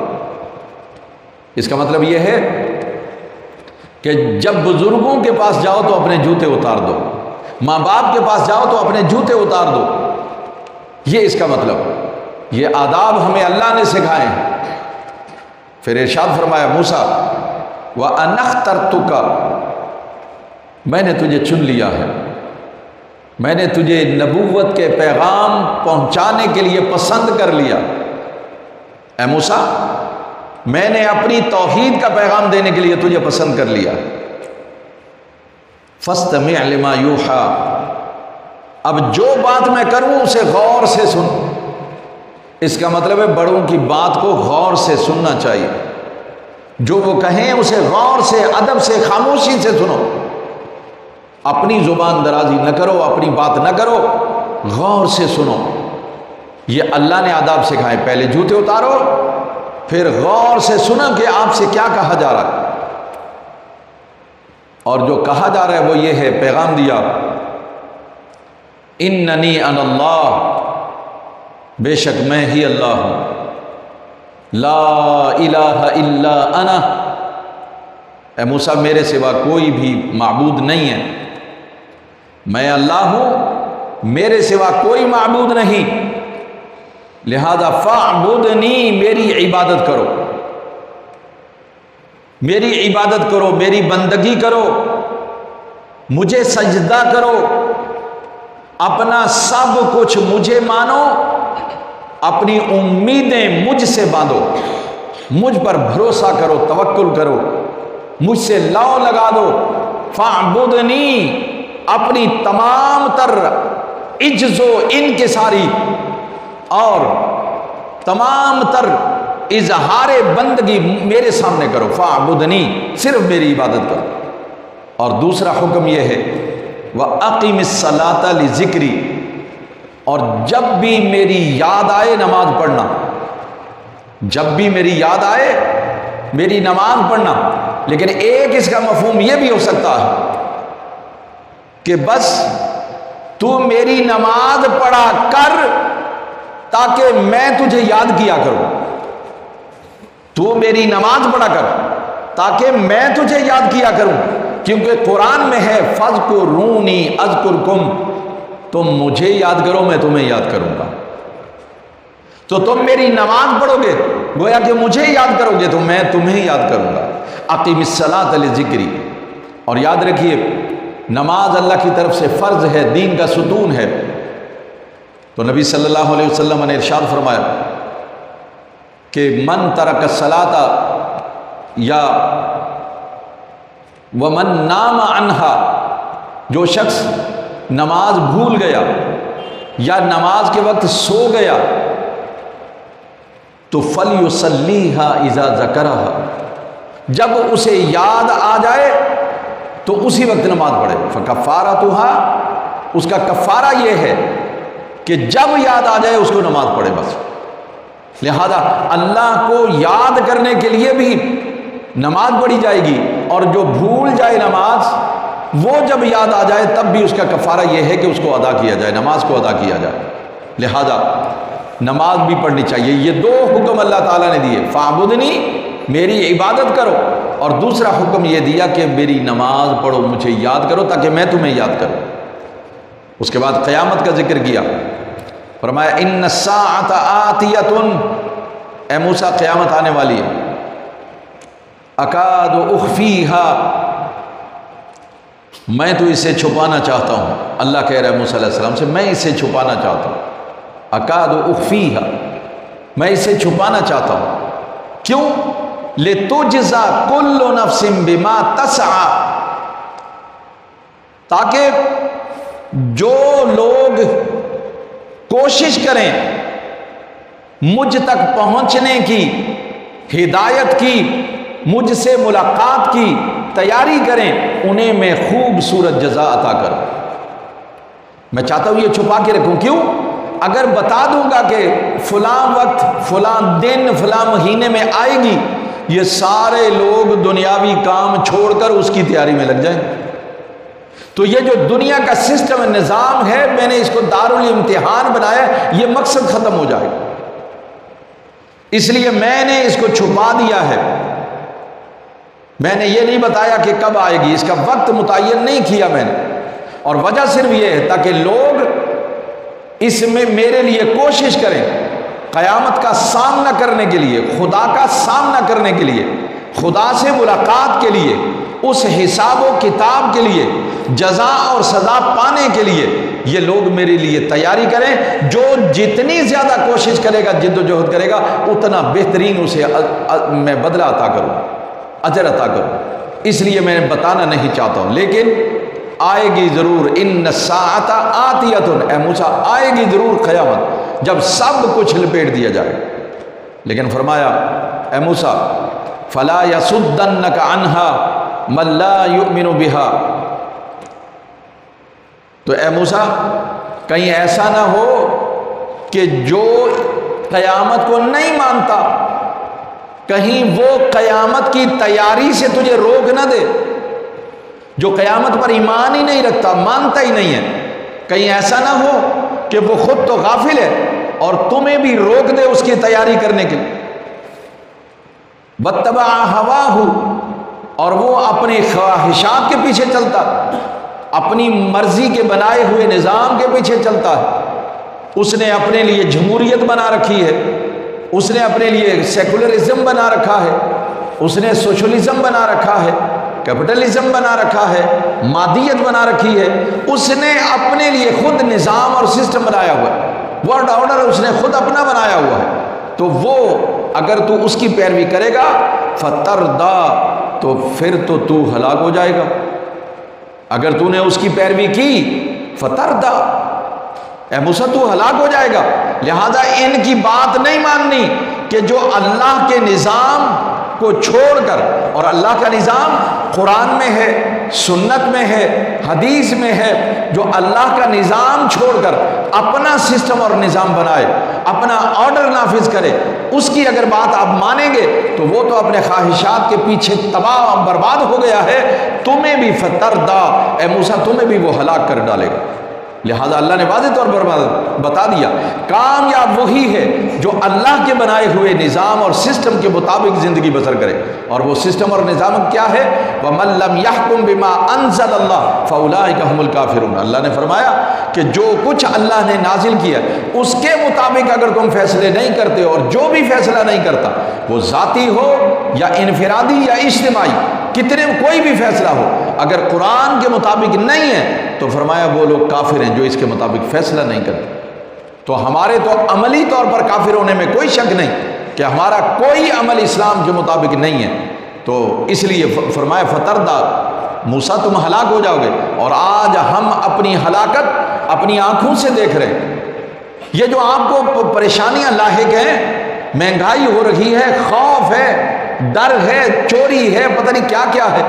اس کا مطلب یہ ہے کہ جب بزرگوں کے پاس جاؤ تو اپنے جوتے اتار دو، ماں باپ کے پاس جاؤ تو اپنے جوتے اتار دو، یہ اس کا مطلب، یہ آداب ہمیں اللہ نے سکھائے ہیں۔ پھر ارشاد فرمایا موسیٰ وَأَنَا اخْتَرْتُكَ، میں نے تجھے چن لیا ہے، میں نے تجھے نبوت کے پیغام پہنچانے کے لیے پسند کر لیا۔ اے موسیٰ میں نے اپنی توحید کا پیغام دینے کے لیے تجھے پسند کر لیا۔ فَاسْتَمِعْ لِمَا يُوحَىٰ، اب جو بات میں کروں اسے غور سے سن۔ اس کا مطلب ہے بڑوں کی بات کو غور سے سننا چاہیے، جو وہ کہیں اسے غور سے، ادب سے، خاموشی سے سنو، اپنی زبان درازی نہ کرو، اپنی بات نہ کرو، غور سے سنو۔ یہ اللہ نے آداب سکھائے، پہلے جوتے اتارو، پھر غور سے سنا کہ آپ سے کیا کہا جا رہا ہے، اور جو کہا جا رہا ہے وہ یہ ہے، پیغام دیا، اننی انا اللہ، بے شک میں ہی اللہ ہوں، لا الہ الا انا، اے موسیٰ میرے سوا کوئی بھی معبود نہیں ہے، میں اللہ ہوں، میرے سوا کوئی معبود نہیں، لہذا فاعبدنی، میری عبادت کرو، میری عبادت کرو، میری بندگی کرو، مجھے سجدہ کرو، اپنا سب کچھ مجھے مانو، اپنی امیدیں مجھ سے باندھو، مجھ پر بھروسہ کرو، توکل کرو، مجھ سے لو لگا دو، فاعبدنی، اپنی تمام تر عجز و انکساری اور تمام تر اظہار بندگی میرے سامنے کرو، فاعبدنی، صرف میری عبادت کرو۔ اور دوسرا حکم یہ ہے، وَأَقِمِ الصَّلَاةَ لِذِكْرِي، اور جب بھی میری یاد آئے نماز پڑھنا، جب بھی میری یاد آئے میری نماز پڑھنا۔ لیکن ایک اس کا مفہوم یہ بھی ہو سکتا ہے کہ بس تو میری نماز پڑھا کر تاکہ میں تجھے یاد کیا کروں، تو میری نماز پڑھا کر تاکہ میں تجھے یاد کیا کروں، کیونکہ قرآن میں ہے فَاذْكُرُونِي أَذْكُرْكُمْ، تم مجھے یاد کرو میں تمہیں یاد کروں گا۔ تو تم میری نماز پڑھو گے، گویا کہ مجھے یاد کرو گے تو میں تمہیں یاد کروں گا۔ اقیم الصلاۃ لذکری، اور یاد رکھیے نماز اللہ کی طرف سے فرض ہے، دین کا ستون ہے۔ تو نبی صلی اللہ علیہ وسلم نے ارشاد فرمایا کہ من ترک الصلاۃ یا ومن نام عنہا، جو شخص نماز بھول گیا یا نماز کے وقت سو گیا تو فَلْيُصَلِّيهَا إِذَا ذَكَرَهَا، جب اسے یاد آ جائے تو اسی وقت نماز پڑھے۔ فَكَفَّارَتُهَا، اس کا کفارہ یہ ہے کہ جب یاد آ جائے اس کو نماز پڑھے بس۔ لہذا اللہ کو یاد کرنے کے لیے بھی نماز پڑھی جائے گی، اور جو بھول جائے نماز وہ جب یاد آ جائے تب بھی اس کا کفارہ یہ ہے کہ اس کو ادا کیا جائے، نماز کو ادا کیا جائے۔ لہذا نماز بھی پڑھنی چاہیے۔ یہ دو حکم اللہ تعالیٰ نے دیے، فاعبدنی، میری عبادت کرو، اور دوسرا حکم یہ دیا کہ میری نماز پڑھو، مجھے یاد کرو تاکہ میں تمہیں یاد کروں۔ اس کے بعد قیامت کا ذکر کیا، فرمایا ان الساعۃ آتیۃ، اے موسیٰ قیامت آنے والی ہے، اکاد اخفیہا، میں تو اسے چھپانا چاہتا ہوں۔ اللہ کہہ رہا ہے موسیٰ علیہ السلام سے، میں اسے چھپانا چاہتا ہوں، اکاد اخفیہا، میں اسے چھپانا چاہتا ہوں۔ کیوں؟ لتجزا کل نفس بما تسعی، تاکہ جو لوگ کوشش کریں مجھ تک پہنچنے کی، ہدایت کی، مجھ سے ملاقات کی تیاری کریں، انہیں میں خوبصورت جزا عطا کروں۔ میں چاہتا ہوں یہ چھپا کے رکھوں۔ کیوں؟ اگر بتا دوں گا کہ فلاں وقت، فلاں دن، فلاں مہینے میں آئے گی، یہ سارے لوگ دنیاوی کام چھوڑ کر اس کی تیاری میں لگ جائیں۔ تو یہ جو دنیا کا سسٹم نظام ہے، میں نے اس کو دارالامتحان بنایا، یہ مقصد ختم ہو جائے گا، اس لیے میں نے اس کو چھپا دیا ہے۔ میں نے یہ نہیں بتایا کہ کب آئے گی، اس کا وقت متعین نہیں کیا میں نے، اور وجہ صرف یہ ہے تاکہ لوگ اس میں میرے لیے کوشش کریں، قیامت کا سامنا کرنے کے لیے، خدا کا سامنا کرنے کے لیے، خدا سے ملاقات کے لیے، اس حساب و کتاب کے لیے، جزا اور سزا پانے کے لیے یہ لوگ میرے لیے تیاری کریں۔ جو جتنی زیادہ کوشش کرے گا، جد و جہد کرے گا، اتنا بہترین اسے میں بدلہ عطا کروں، اجر عطا کروں۔ اس لیے میں بتانا نہیں چاہتا ہوں، لیکن آئے گی ضرور۔ ان الساعۃ آتیۃ، اے موسیٰ آئے گی ضرور قیامت، جب سب کچھ لپیٹ دیا جائے۔ لیکن فرمایا اے موسیٰ فلا یصدنک عنہا من لا یؤمن بہا، تو اے موسیٰ کہیں ایسا نہ ہو کہ جو قیامت کو نہیں مانتا، کہیں وہ قیامت کی تیاری سے تجھے روک نہ دے. جو قیامت پر ایمان ہی نہیں رکھتا، مانتا ہی نہیں ہے، کہیں ایسا نہ ہو کہ وہ خود تو غافل ہے اور تمہیں بھی روک دے اس کی تیاری کرنے کے لیے. وَاتَّبَعَ هَوَاهُ، اور وہ اپنی خواہشات کے پیچھے چلتا، اپنی مرضی کے بنائے ہوئے نظام کے پیچھے چلتا ہے. اس نے اپنے لیے جمہوریت بنا رکھی ہے، اس نے اپنے لیے سیکولرزم بنا رکھا ہے، اس نے سوشلزم بنا رکھا ہے، کیپٹلزم بنا رکھا ہے، مادیت بنا رکھی ہے. اس نے اپنے لیے خود نظام اور سسٹم بنایا ہوا ہے، ورلڈ آرڈر اس نے خود اپنا بنایا ہوا ہے. تو وہ اگر تو اس کی پیروی کرے گا فَتَرْدَا، تو پھر تو ہلاک ہو جائے گا. اگر تو نے اس کی پیروی کی فَتَرْدَا، اے موسیٰ تو ہلاک ہو جائے گا. لہذا ان کی بات نہیں ماننی کہ جو اللہ کے نظام کو چھوڑ کر، اور اللہ کا نظام قرآن میں ہے، سنت میں ہے، حدیث میں ہے، جو اللہ کا نظام چھوڑ کر اپنا سسٹم اور نظام بنائے، اپنا آرڈر نافذ کرے، اس کی اگر بات آپ مانیں گے تو وہ تو اپنے خواہشات کے پیچھے تباہ برباد ہو گیا ہے. تمہیں بھی فَتَرْدَا، اے موسیٰ تمہیں بھی وہ ہلاک کر ڈالے گا. لہذا اللہ نے واضح طور پر بتا دیا کامیاب وہی ہے جو اللہ کے بنائے ہوئے نظام اور سسٹم کے مطابق زندگی بسر کرے. اور وہ سسٹم اور نظام کیا ہے؟ وَمَن لَّمْ يَحْكُم بِمَا أَنزَلَ اللَّهُ فَأُولَٰئِكَ هُمُ الْكَافِرُونَ. اللہ نے فرمایا کہ جو کچھ اللہ نے نازل کیا اس کے مطابق اگر تم فیصلے نہیں کرتے، اور جو بھی فیصلہ نہیں کرتا وہ ذاتی ہو یا انفرادی یا اجتماعی، کتنے کوئی بھی فیصلہ ہو، اگر قرآن کے مطابق نہیں ہے تو فرمایا وہ لوگ کافر ہیں جو اس کے مطابق فیصلہ نہیں کرتے. تو ہمارے تو عملی طور پر کافر ہونے میں کوئی شک نہیں کہ ہمارا کوئی عمل اسلام کے مطابق نہیں ہے. تو اس لیے فرمایا فَتَرْدَا، موسیٰ تم ہلاک ہو جاؤ گے. اور آج ہم اپنی ہلاکت اپنی آنکھوں سے دیکھ رہے ہیں. یہ جو آپ کو پریشانیاں لاحق ہیں، مہنگائی ہو رہی ہے، خوف ہے، ڈر ہے، چوری ہے، پتہ نہیں کیا کیا ہے،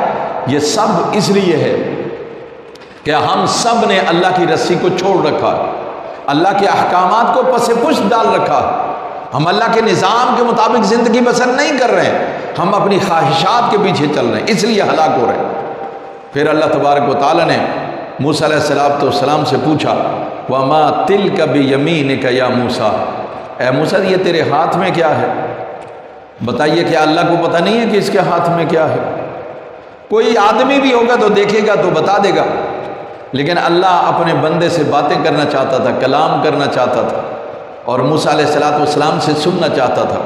یہ سب اس لیے ہے کہ ہم سب نے اللہ کی رسی کو چھوڑ رکھا ہے، اللہ کے احکامات کو پس پشت ڈال رکھا ہے. ہم اللہ کے نظام کے مطابق زندگی بسر نہیں کر رہے ہیں، ہم اپنی خواہشات کے پیچھے چل رہے ہیں، اس لیے ہلاک ہو رہے ہیں. پھر اللہ تبارک و تعالیٰ نے موسیٰ علیہ السلام سے پوچھا وَمَا تِلْكَ بِيَمِينِكَ يَا موسیٰ، اے موسیٰ یہ تیرے ہاتھ میں کیا ہے؟ بتائیے کہ اللہ کو پتہ نہیں ہے کہ اس کے ہاتھ میں کیا ہے؟ کوئی آدمی بھی ہوگا تو دیکھے گا تو بتا دے گا، لیکن اللہ اپنے بندے سے باتیں کرنا چاہتا تھا، کلام کرنا چاہتا تھا، اور موسیٰ علیہ السلام سے سننا چاہتا تھا.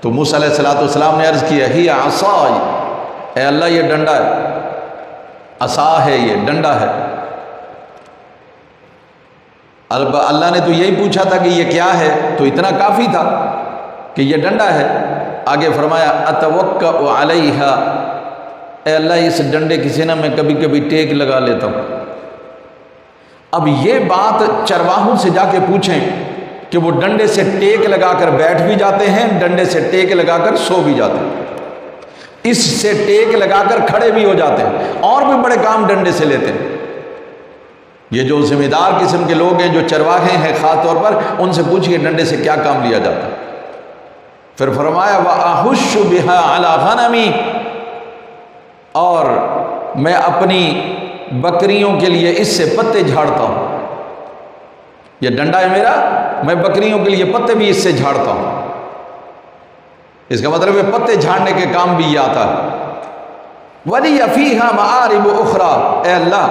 تو موسیٰ علیہ السلام نے عرض کیا ہی عصای، اے اللہ یہ ڈنڈا ہے، عصا ہے، یہ ڈنڈا ہے. اللہ نے تو یہی پوچھا تھا کہ یہ کیا ہے، تو اتنا کافی تھا کہ یہ ڈنڈا ہے. آگے فرمایا اتوکأ علیہا، اے اللہ اس ڈنڈے کی سینہ میں کبھی کبھی ٹیک لگا لیتا ہوں. اب یہ بات چرواہوں سے جا کے پوچھیں کہ وہ ڈنڈے سے ٹیک لگا کر بیٹھ بھی جاتے ہیں، ڈنڈے سے ٹیک لگا کر سو بھی جاتے ہیں، اس سے ٹیک لگا کر کھڑے بھی ہو جاتے ہیں، اور بھی بڑے کام ڈنڈے سے لیتے ہیں. یہ جو ذمہ دار قسم کے لوگ ہیں، جو چرواہے ہیں خاص طور پر، ان سے پوچھئے ڈنڈے سے کیا کام لیا جاتا ہے. پھر فرمایا وَأَحُشُّ بِهَا عَلَى غَنَمِي، اور میں اپنی بکریوں کے لیے اس سے پتے جھاڑتا ہوں. یہ ڈنڈا ہے میرا، میں بکریوں کے لیے پتے بھی اس سے جھاڑتا ہوں. اس کا مطلب ہے پتے جھاڑنے کے کام بھی یہ آتا ہے. وَلِيَ فِيهَا مَآرِبُ أُخْرَى، اے اللہ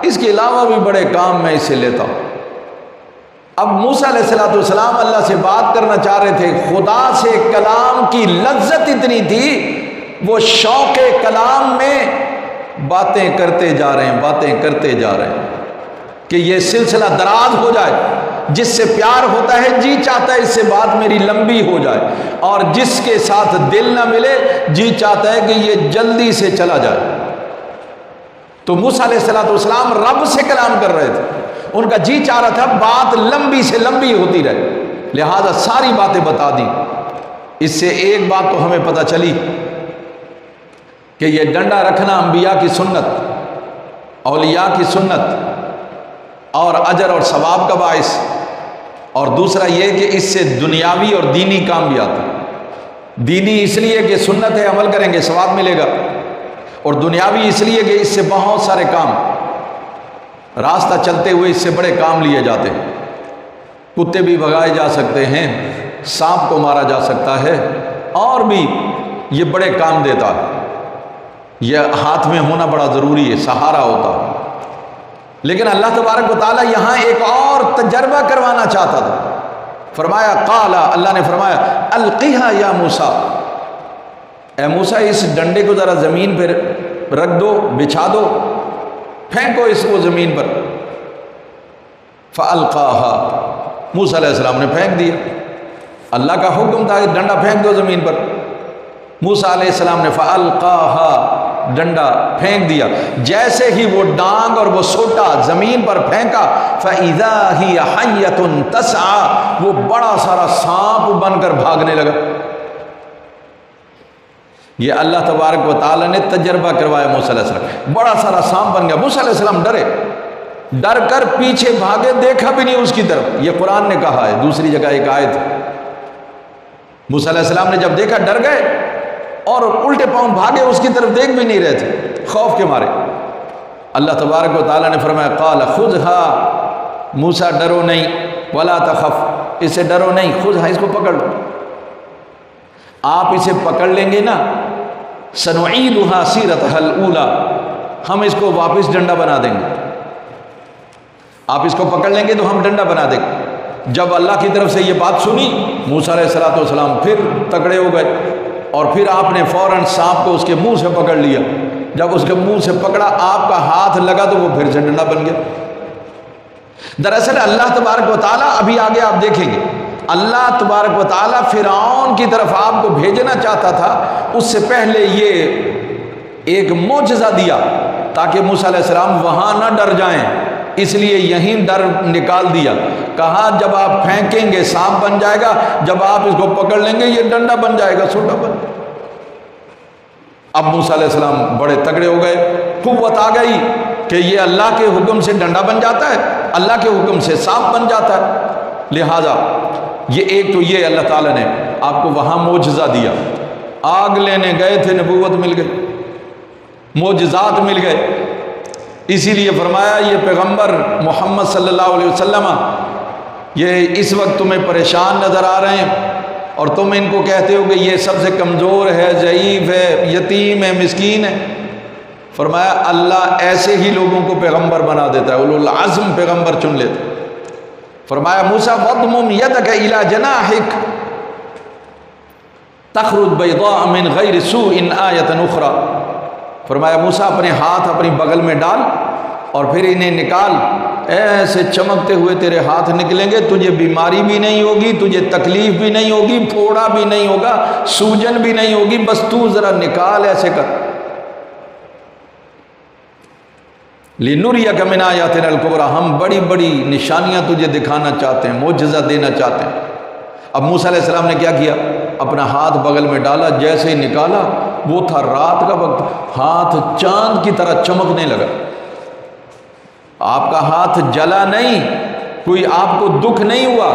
اس کے علاوہ بھی بڑے کام میں اس سے لیتا ہوں. اب موسیٰ علیہ السلام اللہ سے بات کرنا چاہ رہے تھے، خدا سے کلام کی لذت اتنی تھی، وہ شوق کلام میں باتیں کرتے جا رہے ہیں، باتیں کرتے جا رہے ہیں کہ یہ سلسلہ دراز ہو جائے. جس سے پیار ہوتا ہے جی چاہتا ہے اس سے بات میری لمبی ہو جائے، اور جس کے ساتھ دل نہ ملے جی چاہتا ہے کہ یہ جلدی سے چلا جائے. تو موسیٰ علیہ السلام رب سے کلام کر رہے تھے، ان کا جی چاہ رہا تھا بات لمبی سے لمبی ہوتی رہے، لہذا ساری باتیں بتا دی. اس سے ایک بات تو ہمیں پتہ چلی کہ یہ ڈنڈا رکھنا انبیاء کی سنت، اولیاء کی سنت اور اجر اور ثواب کا باعث، اور دوسرا یہ کہ اس سے دنیاوی اور دینی کام بھی آتا ہے. دینی اس لیے کہ سنت ہے، عمل کریں گے ثواب ملے گا، اور دنیاوی اس لیے کہ اس سے بہت سارے کام راستہ چلتے ہوئے اس سے بڑے کام لیے جاتے ہیں۔ کتے بھی بھگائے جا سکتے ہیں، سانپ کو مارا جا سکتا ہے، اور بھی یہ بڑے کام دیتا ہے۔ یہ ہاتھ میں ہونا بڑا ضروری ہے، سہارا ہوتا ہے۔ لیکن اللہ تبارک و تعالیٰ یہاں ایک اور تجربہ کروانا چاہتا تھا۔ فرمایا قال، اللہ نے فرمایا القیہا یا موسیٰ، اے موسیٰ اس ڈنڈے کو ذرا زمین پر رکھ دو، بچھا دو، پھینکو اس کو زمین پر۔ فالقاہا، موسیٰ علیہ السلام نے پھینک دیا۔ اللہ کا حکم تھا کہ ڈنڈا پھینک دو زمین پر۔ موسیٰ علیہ السلام نے فالقاہا، ڈنڈا پھینک دیا۔ جیسے ہی وہ ڈانگ اور وہ سوٹا زمین پر پھینکا، فَإِذَا هِيَ حَيَّةٌ تَسْعَىٰ، وہ بڑا سارا سانپ بن کر بھاگنے لگا۔ یہ اللہ تبارک و تعالیٰ نے تجربہ کروایا موسیٰ علیہ السلام، بڑا سارا سانپ بن گیا۔ موسیٰ علیہ السلام ڈرے، ڈر کر پیچھے بھاگے، دیکھا بھی نہیں اس کی طرف۔ یہ قرآن نے کہا ہے، دوسری جگہ ایک آیت ہے۔ موسیٰ علیہ السلام نے جب دیکھا ڈر گئے اور الٹے پاؤں بھاگے، اس کی طرف دیکھ بھی نہیں رہے تھے خوف کے مارے۔ اللہ تبارک و تعالیٰ نے فرمایا قال خذھا، موسیٰ ڈرو نہیں، ولا تخف، اسے ڈرو نہیں، خذھا، اس کو پکڑ لو۔ آپ اسے پکڑ لیں گے نا، سنعیدھا سیرتھا الاولی، ہم اس کو واپس ڈنڈا بنا دیں گے۔ آپ اس کو پکڑ لیں گے تو ہم ڈنڈا بنا دیں گے۔ جب اللہ کی طرف سے یہ بات سنی، موسیٰ علیہ السلام پھر تکڑے ہو گئے، اور پھر آپ نے فوراً سانپ کو اس کے منہ سے پکڑ لیا۔ جب اس کے منہ سے پکڑا، آپ کا ہاتھ لگا تو وہ پھر سے ڈنڈا بن گیا۔ دراصل اللہ تبارک و تعالیٰ، ابھی آگے آپ دیکھیں گے، اللہ تبارک و تعالیٰ فرعون کی طرف آپ کو بھیجنا چاہتا تھا، اس سے پہلے یہ ایک معجزہ دیا تاکہ موسیٰ علیہ السلام وہاں نہ ڈر جائیں، اس لیے یہیں ڈر نکال دیا۔ کہا جب آپ پھینکیں گے سانپ بن جائے گا، جب آپ اس کو پکڑ لیں گے یہ ڈنڈا بن جائے گا، سوٹا بن جائے گا۔ اب موسیٰ علیہ السلام بڑے تگڑے ہو گئے، قوت آ گئی کہ یہ اللہ کے حکم سے ڈنڈا بن جاتا ہے، اللہ کے حکم سے سانپ بن جاتا ہے۔ لہذا یہ ایک تو یہ اللہ تعالیٰ نے آپ کو وہاں معجزہ دیا۔ آگ لینے گئے تھے، نبوت مل گئی، معجزات مل گئے۔ اسی لیے فرمایا یہ پیغمبر محمد صلی اللہ علیہ وسلم یہ اس وقت تمہیں پریشان نظر آ رہے ہیں، اور تم ان کو کہتے ہو کہ یہ سب سے کمزور ہے، ضعیف ہے، یتیم ہے، مسکین ہے۔ فرمایا اللہ ایسے ہی لوگوں کو پیغمبر بنا دیتا ہے، اولو العزم پیغمبر چن لیتا ہے۔ فرمایا موسیٰ وَاضْمُمْ يَدَكَ إِلَىٰ جَنَاحِكَ تَخْرُجْ بَيْضَاءَ مِنْ غَيْرِ سُوءٍ آیَةً أُخْرَىٰ۔ فرمایا موسیٰ اپنے ہاتھ اپنی بغل میں ڈال اور پھر انہیں نکال، ایسے چمکتے ہوئے تیرے ہاتھ نکلیں گے، تجھے بیماری بھی نہیں ہوگی، تجھے تکلیف بھی نہیں ہوگی، پھوڑا بھی نہیں ہوگا، سوجن بھی نہیں ہوگی، بس تو ذرا نکال، ایسے کر۔ لِنُرِيَكَ مِنْ آيَاتِنَا الْكُبْرَىٰ، ہم بڑی بڑی نشانیاں تجھے دکھانا چاہتے ہیں، معجزہ دینا چاہتے ہیں۔ اب موسیٰ علیہ السلام نے کیا کیا؟ اپنا ہاتھ بغل میں ڈالا، جیسے ہی نکالا، وہ تھا رات کا وقت، ہاتھ چاند کی طرح چمکنے لگا۔ آپ کا ہاتھ جلا نہیں، کوئی آپ کو دکھ نہیں ہوا،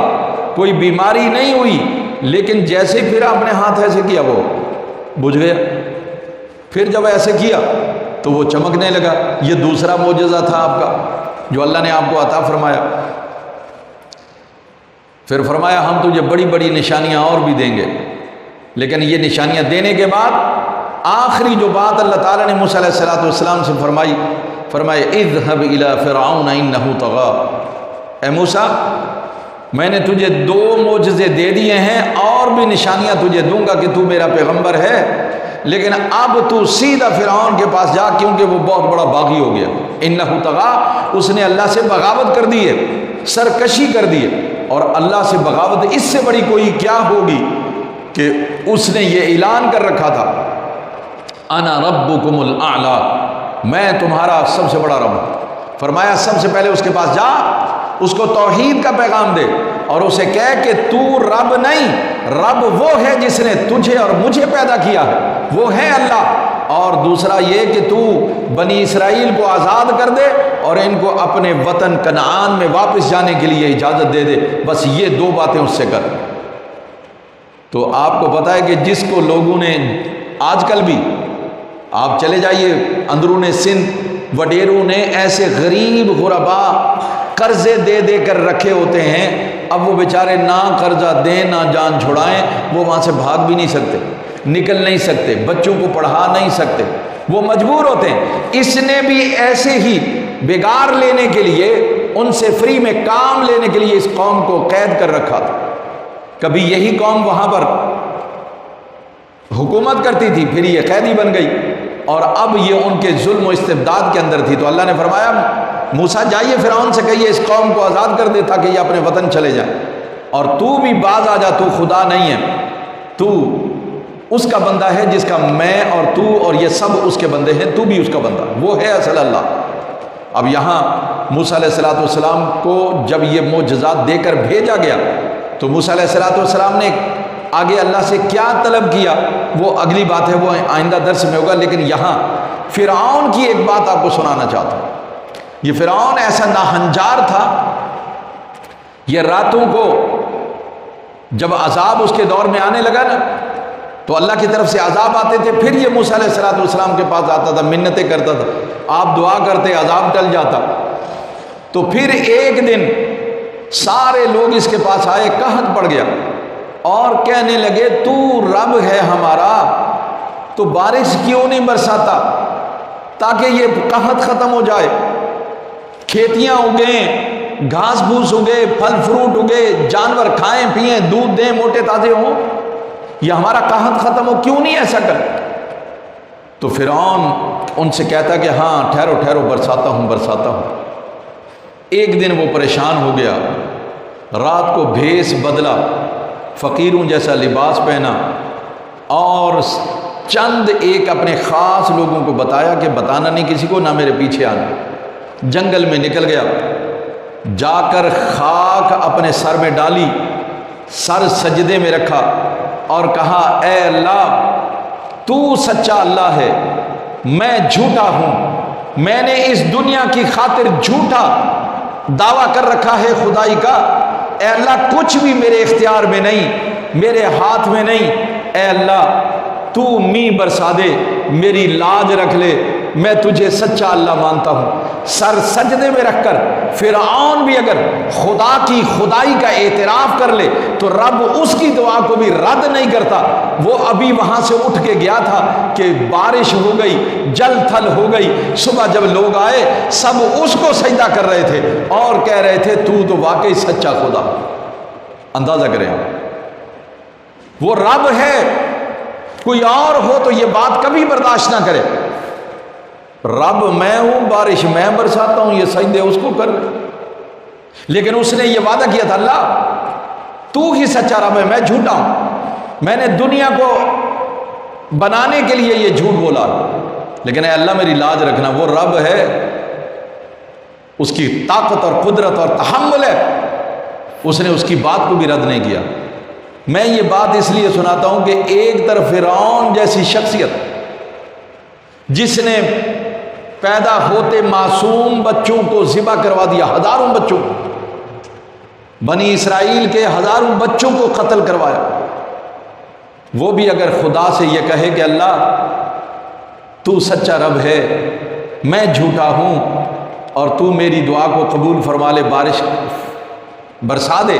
کوئی بیماری نہیں ہوئی، لیکن جیسے پھر آپ نے ہاتھ ایسے کیا وہ بجھ گیا، پھر جب ایسے کیا تو وہ چمکنے لگا۔ یہ دوسرا معجزہ تھا آپ کا جو اللہ نے آپ کو عطا فرمایا۔ پھر فرمایا ہم تجھے بڑی بڑی نشانیاں اور بھی دیں گے، لیکن یہ نشانیاں دینے کے بعد آخری جو بات اللہ تعالیٰ نے موسیٰ علیہ السلام سے فرمائی، فرمایا اذهب الى فرعون انه طغى، اے موسیٰ میں نے تجھے 2 معجزے دے دیے ہیں، اور بھی نشانیاں تجھے دوں گا کہ تو میرا پیغمبر ہے، لیکن اب تو سیدھا فرعون کے پاس جا، کیونکہ وہ بہت بڑا باغی ہو گیا۔ انه طغى، اس نے اللہ سے بغاوت کر دی ہے، سرکشی کر دی ہے، اور اللہ سے بغاوت اس سے بڑی کوئی کیا ہوگی کہ اس نے یہ اعلان کر رکھا تھا انا ربکم الاعلی، میں تمہارا سب سے بڑا رب ہوں۔ فرمایا سب سے پہلے اس کے پاس جا، اس کو توحید کا پیغام دے، اور اسے کہہ کہ تو رب نہیں، رب وہ ہے جس نے تجھے اور مجھے پیدا کیا ہے، وہ ہے اللہ۔ اور دوسرا یہ کہ تو بنی اسرائیل کو آزاد کر دے اور ان کو اپنے وطن کنعان میں واپس جانے کے لیے اجازت دے دے، بس یہ 2 باتیں اس سے کر۔ تو آپ کو پتہ ہے کہ جس کو لوگوں نے آج کل بھی آپ چلے جائیے اندرون سندھ وڈیروں نے ایسے غریب غربا قرضے دے دے کر رکھے ہوتے ہیں، اب وہ بیچارے نہ قرضہ دیں نہ جان چھڑائیں، وہ وہاں سے بھاگ بھی نہیں سکتے، نکل نہیں سکتے، بچوں کو پڑھا نہیں سکتے، وہ مجبور ہوتے ہیں۔ اس نے بھی ایسے ہی بگاڑ لینے کے لیے، ان سے فری میں کام لینے کے لیے اس قوم کو قید کر رکھا تھا۔ کبھی یہی قوم وہاں پر حکومت کرتی تھی، پھر یہ قیدی بن گئی، اور اب یہ ان کے ظلم و استبداد کے اندر تھی۔ تو اللہ نے فرمایا موسیٰ جائیے فرعون سے کہیے اس قوم کو آزاد کر دے تاکہ یہ اپنے وطن چلے جائیں، اور تو بھی باز آ جا، تو خدا نہیں ہے، تو اس کا بندہ ہے جس کا میں اور تو اور یہ سب اس کے بندے ہیں، تو بھی اس کا بندہ، وہ ہے اصل اللہ۔ اب یہاں موسیٰ علیہ السلام کو جب یہ معجزات دے کر بھیجا گیا تو موسیٰ علیہ السلام نے آگے اللہ سے کیا طلب کیا وہ اگلی بات ہے، وہ آئندہ درس میں ہوگا، لیکن یہاں فرعون کی ایک بات آپ کو سنانا چاہتا ہوں۔ یہ فرعون ایسا ناہنجار تھا، یہ راتوں کو جب عذاب اس کے دور میں آنے لگا نا تو اللہ کی طرف سے عذاب آتے تھے، پھر یہ موسیٰ علیہ السلام کے پاس آتا تھا، منتیں کرتا تھا، آپ دعا کرتے عذاب ٹل جاتا۔ تو پھر ایک دن سارے لوگ اس کے پاس آئے، قحط پڑ گیا، اور کہنے لگے تو رب ہے ہمارا تو بارش کیوں نہیں برساتا تاکہ یہ قحط ختم ہو جائے، کھیتیاں اگیں، گھاس پھوس اگے، پھل فروٹ اگے، جانور کھائیں پئیں، دودھ دیں، موٹے تازے ہوں، یہ ہمارا قحط ختم ہو، کیوں نہیں ایسا کر؟ تو فرعون ان سے کہتا کہ ہاں ٹھہرو ٹھہرو، برساتا ہوں برساتا ہوں۔ ایک دن وہ پریشان ہو گیا، رات کو بھیس بدلا، فقیروں جیسا لباس پہنا، اور چند ایک اپنے خاص لوگوں کو بتایا کہ بتانا نہیں کسی کو، نہ میرے پیچھے آنا۔ جنگل میں نکل گیا، جا کر خاک اپنے سر میں ڈالی، سر سجدے میں رکھا اور کہا اے اللہ تو سچا اللہ ہے، میں جھوٹا ہوں، میں نے اس دنیا کی خاطر جھوٹا دعویٰ کر رکھا ہے خدائی کا، اے اللہ کچھ بھی میرے اختیار میں نہیں، میرے ہاتھ میں نہیں، اے اللہ تو میںہ برسا دے، میری لاج رکھ لے، میں تجھے سچا اللہ مانتا ہوں۔ سر سجدے میں رکھ کر فرعون بھی اگر خدا کی خدائی کا اعتراف کر لے تو رب اس کی دعا کو بھی رد نہیں کرتا۔ وہ ابھی وہاں سے اٹھ کے گیا تھا کہ بارش ہو گئی، جل تھل ہو گئی، صبح جب لوگ آئے سب اس کو سجدہ کر رہے تھے اور کہہ رہے تھے تو واقعی سچا خدا۔ اندازہ کریں آپ، وہ رب ہے، کوئی اور ہو تو یہ بات کبھی برداشت نہ کرے۔ رب میں ہوں، بارش میں برساتا ہوں، یہ سجدے اس کو کر رہے، لیکن اس نے یہ وعدہ کیا تھا اللہ تو ہی سچا رب ہے، میں جھوٹا ہوں، میں نے دنیا کو بنانے کے لیے یہ جھوٹ بولا، لیکن اے اللہ میری لاج رکھنا۔ وہ رب ہے، اس کی طاقت اور قدرت اور تحمل ہے، اس نے اس کی بات کو بھی رد نہیں کیا۔ میں یہ بات اس لیے سناتا ہوں کہ ایک طرف فرعون جیسی شخصیت جس نے پیدا ہوتے معصوم بچوں کو ذبح کروا دیا، ہزاروں بچوں کو، بنی اسرائیل کے ہزاروں بچوں کو قتل کروایا، وہ بھی اگر خدا سے یہ کہے کہ اللہ تو سچا رب ہے، میں جھوٹا ہوں، اور تو میری دعا کو قبول فرما لے، بارش برسا دے،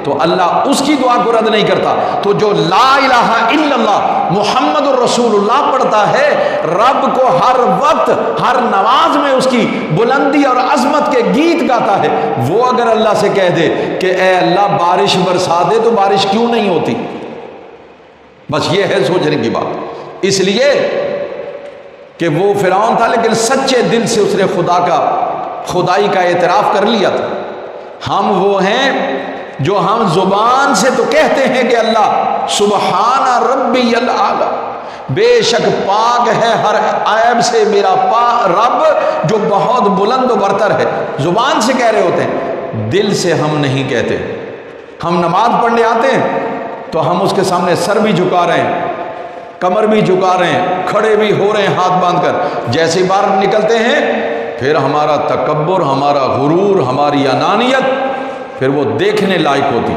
تو اللہ اس کی دعا کو رد نہیں کرتا۔ تو جو لا الہ الا اللہ محمد الرسول اللہ پڑھتا ہے، رب کو ہر وقت ہر نماز میں اس کی بلندی اور عظمت کے گیت گاتا ہے، وہ اگر اللہ سے کہہ دے کہ اے اللہ بارش برسا دے تو بارش کیوں نہیں ہوتی؟ بس یہ ہے سوچنے کی بات۔ اس لیے کہ وہ فرعون تھا لیکن سچے دل سے اس نے خدائی کا اعتراف کر لیا تھا۔ ہم وہ ہیں جو ہم زبان سے تو کہتے ہیں کہ اللہ سبحان ربی الاعلی، بے شک پاک ہے ہر عیب سے میرا رب جو بہت بلند و برتر ہے، زبان سے کہہ رہے ہوتے ہیں، دل سے ہم نہیں کہتے۔ ہم نماز پڑھنے آتے ہیں تو ہم اس کے سامنے سر بھی جھکا رہے ہیں، کمر بھی جھکا رہے ہیں، کھڑے بھی ہو رہے ہیں ہاتھ باندھ کر، جیسے ہی باہر نکلتے ہیں پھر ہمارا تکبر، ہمارا غرور، ہماری انانیت پھر وہ دیکھنے لائق ہوتی۔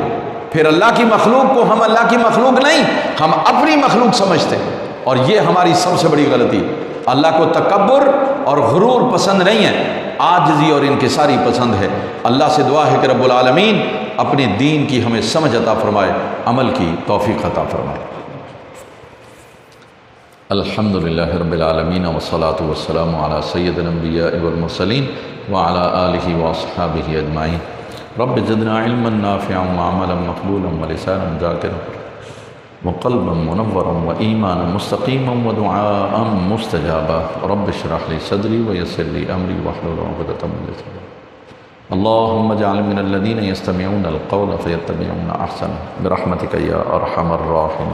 پھر اللہ کی مخلوق کو ہم اللہ کی مخلوق نہیں، ہم اپنی مخلوق سمجھتے ہیں، اور یہ ہماری سب سے بڑی غلطی۔ اللہ کو تکبر اور غرور پسند نہیں ہے، عاجزی اور انکساری پسند ہے۔ اللہ سے دعا ہے کہ رب العالمین اپنے دین کی ہمیں سمجھ عطا فرمائے، عمل کی توفیق عطا فرمائے۔ الحمدللہ رب العالمین والصلاة والسلام علی سید الانبیاء والمرسلین وعلی آلہ واصحابہ اجمعین۔ رب زدنا علما نافعا وعملا مقبولا ولسانا ذاکرا وقلبا منورا وإيمانا مستقيما ودعاء مستجابا رب اشرح لي صدري ويسر لي أمري واحلل عقدة من لساني اللهم اجعل من الذين يستمعون القول فيتبعون أحسنه برحمتك يا أرحم الراحمين۔